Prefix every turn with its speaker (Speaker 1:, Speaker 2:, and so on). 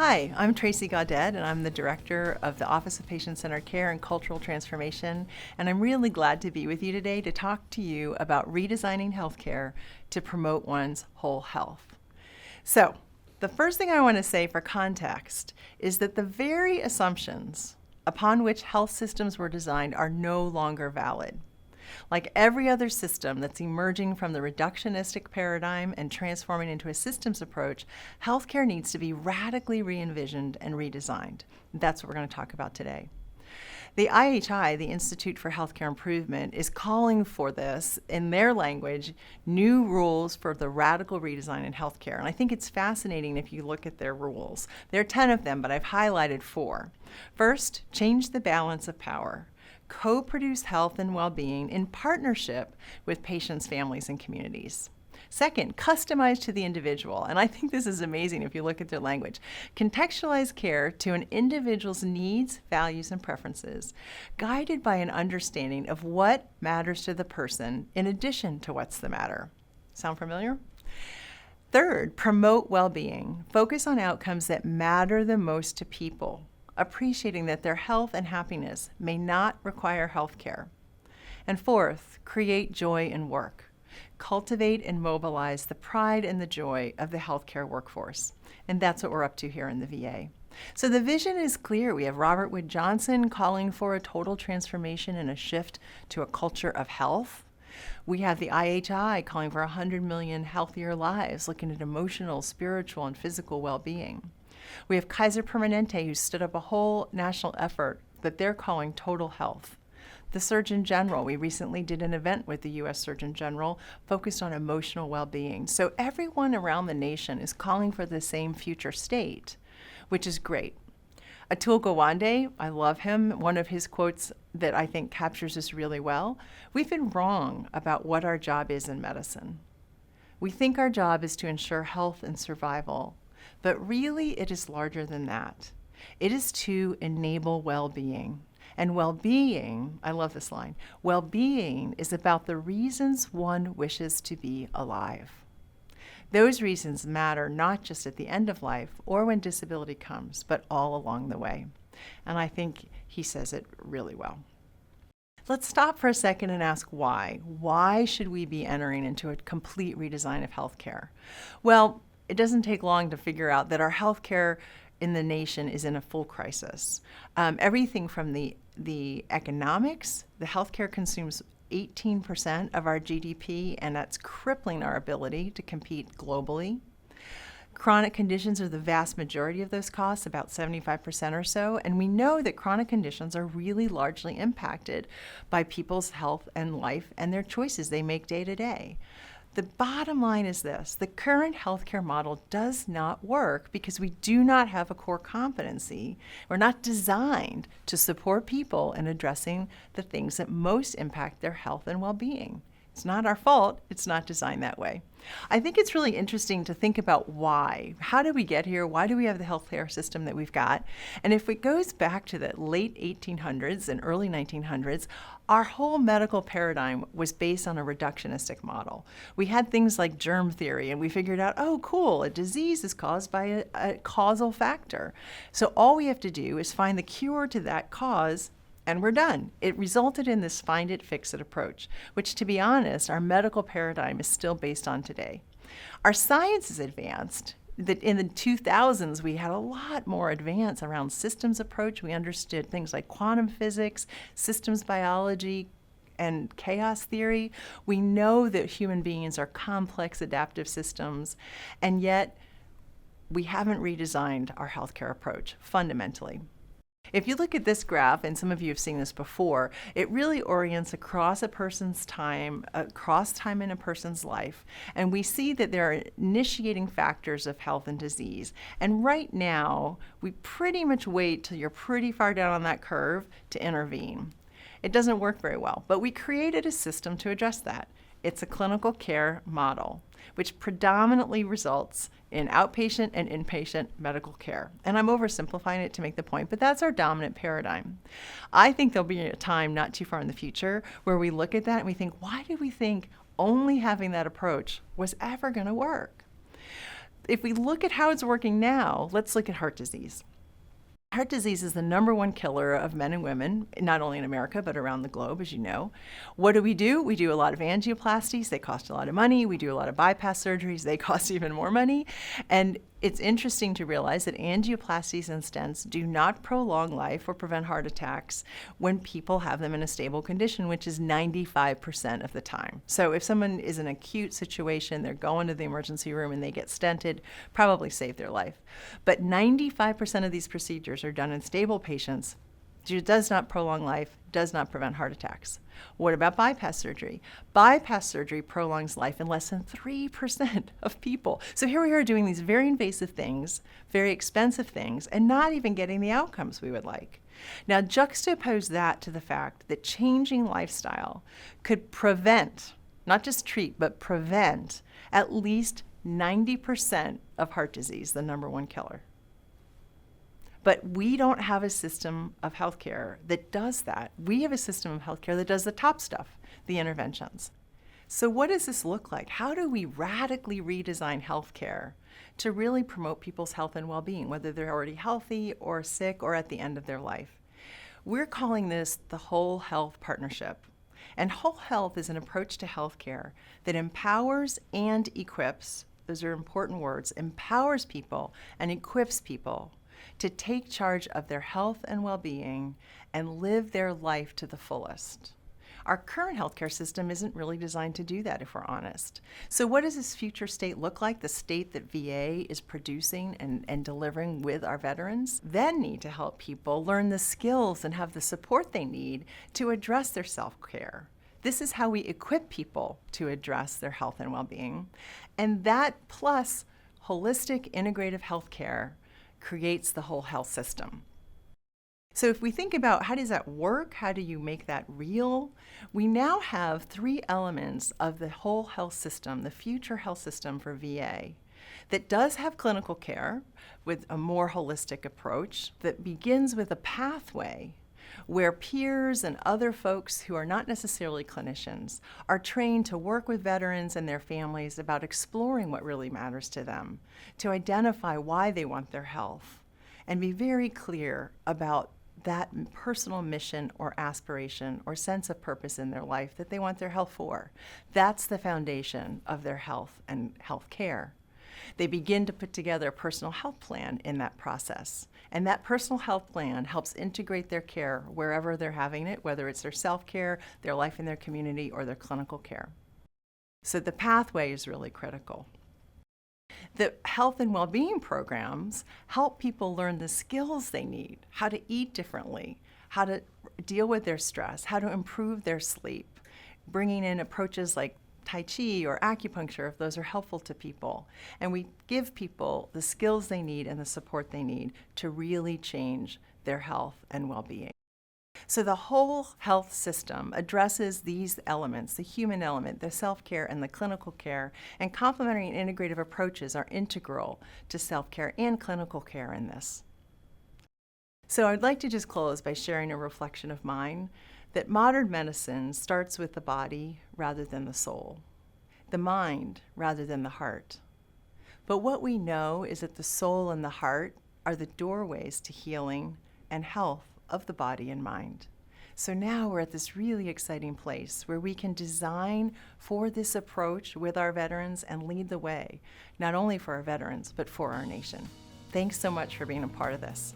Speaker 1: Hi, I'm Tracy Gaudet, and I'm the Director of the Office of Patient-Centered Care and Cultural Transformation, and I'm really glad to be with you today to talk to you about redesigning healthcare to promote one's whole health. So, the first thing I want to say for context is that the very assumptions upon which health systems were designed are no longer valid. Like every other system that's emerging from the reductionistic paradigm and transforming into a systems approach, healthcare needs to be radically re-envisioned and redesigned. That's what we're going to talk about today. The IHI, the Institute for Healthcare Improvement, is calling for this, in their language, new rules for the radical redesign in healthcare. And I think it's fascinating if you look at their rules. There are 10 of them, but I've highlighted 4. First, change the balance of power. Co-produce health and well-being in partnership with patients, families, and communities. Second, customize to the individual. And I think this is amazing if you look at their language. Contextualize care to an individual's needs, values, and preferences, guided by an understanding of what matters to the person in addition to what's the matter. Sound familiar? Third, promote well-being. Focus on outcomes that matter the most to people, appreciating that their health and happiness may not require health care. And fourth, create joy in work. Cultivate and mobilize the pride and the joy of the healthcare workforce. And that's what we're up to here in the VA. So the vision is clear. We have Robert Wood Johnson calling for a total transformation and a shift to a culture of health. We have the IHI calling for 100 million healthier lives, looking at emotional, spiritual, and physical well-being. We have Kaiser Permanente, who stood up a whole national effort that they're calling total health. The Surgeon General, we recently did an event with the U.S. Surgeon General focused on emotional well-being. So everyone around the nation is calling for the same future state, which is great. Atul Gawande, I love him. One of his quotes that I think captures this really well: we've been wrong about what our job is in medicine. We think our job is to ensure health and survival, but really it is larger than that. It is to enable well-being. And well-being, I love this line, well-being is about the reasons one wishes to be alive. Those reasons matter not just at the end of life or when disability comes, but all along the way. And I think he says it really well. Let's stop for a second and ask why. Why should we be entering into a complete redesign of healthcare? Well, it doesn't take long to figure out that our healthcare in the nation is in a full crisis. Everything from the economics, the healthcare consumes 18% of our GDP, and that's crippling our ability to compete globally. Chronic conditions are the vast majority of those costs, about 75% or so, and we know that chronic conditions are really largely impacted by people's health and life and their choices they make day to day. The bottom line is this: the current healthcare model does not work because we do not have a core competency. We're not designed to support people in addressing the things that most impact their health and well-being. It's not our fault. It's not designed that way. I think it's really interesting to think about why. How did we get here? Why do we have the healthcare system that we've got? And if it goes back to the late 1800s and early 1900s, our whole medical paradigm was based on a reductionistic model. We had things like germ theory, and we figured out, oh, cool, a disease is caused by a causal factor. So all we have to do is find the cure to that cause, and we're done. It resulted in this find it, fix it approach, which, to be honest, our medical paradigm is still based on today. Our science is advanced. That in the 2000s, we had a lot more advance around systems approach. We understood things like quantum physics, systems biology, and chaos theory. We know that human beings are complex adaptive systems, and yet we haven't redesigned our healthcare approach fundamentally. If you look at this graph, and some of you have seen this before, it really orients across a person's time, across time in a person's life, and we see that there are initiating factors of health and disease. And right now, we pretty much wait till you're pretty far down on that curve to intervene. It doesn't work very well, but we created a system to address that. It's a clinical care model, which predominantly results in outpatient and inpatient medical care. And I'm oversimplifying it to make the point, but that's our dominant paradigm. I think there'll be a time not too far in the future where we look at that and we think, why did we think only having that approach was ever going to work? If we look at how it's working now, let's look at heart disease. Heart disease is the #1 killer of men and women, not only in America, but around the globe, as you know. What do? We do a lot of angioplasties. They cost a lot of money. We do a lot of bypass surgeries. They cost even more money. And it's interesting to realize that angioplasties and stents do not prolong life or prevent heart attacks when people have them in a stable condition, which is 95% of the time. So if someone is in an acute situation, they're going to the emergency room and they get stented, probably save their life. But 95% of these procedures are done in stable patients. It does not prolong life, does not prevent heart attacks. What about bypass surgery? Bypass surgery prolongs life in less than 3% of people. So here we are doing these very invasive things, very expensive things, and not even getting the outcomes we would like. Now juxtapose that to the fact that changing lifestyle could prevent, not just treat, but prevent at least 90% of heart disease, the #1 killer. But we don't have a system of healthcare that does that. We have a system of healthcare that does the top stuff, the interventions. So what does this look like? How do we radically redesign healthcare to really promote people's health and well-being, whether they're already healthy or sick or at the end of their life? We're calling this the Whole Health Partnership. And whole health is an approach to healthcare that empowers and equips, those are important words, empowers people and equips people to take charge of their health and well-being and live their life to the fullest. Our current healthcare system isn't really designed to do that, if we're honest. So what does this future state look like? The state that VA is producing and delivering with our veterans then need to help people learn the skills and have the support they need to address their self-care. This is how we equip people to address their health and well-being. And that plus holistic integrative healthcare creates the whole health system. So if we think about how does that work, how do you make that real, we now have 3 elements of the whole health system, the future health system for VA, that does have clinical care with a more holistic approach that begins with a pathway where peers and other folks who are not necessarily clinicians are trained to work with veterans and their families about exploring what really matters to them, to identify why they want their health, and be very clear about that personal mission or aspiration or sense of purpose in their life that they want their health for. That's the foundation of their health and health care. They begin to put together a personal health plan in that process. And that personal health plan helps integrate their care wherever they're having it, whether it's their self-care, their life in their community, or their clinical care. So the pathway is really critical. The health and well-being programs help people learn the skills they need, how to eat differently, how to deal with their stress, how to improve their sleep, bringing in approaches like Tai Chi or acupuncture if those are helpful to people. And we give people the skills they need and the support they need to really change their health and well-being. So the whole health system addresses these elements, the human element, the self-care and the clinical care, and complementary and integrative approaches are integral to self-care and clinical care in this. So I'd like to just close by sharing a reflection of mine that modern medicine starts with the body rather than the soul, the mind rather than the heart. But what we know is that the soul and the heart are the doorways to healing and health of the body and mind. So now we're at this really exciting place where we can design for this approach with our veterans and lead the way, not only for our veterans, but for our nation. Thanks so much for being a part of this.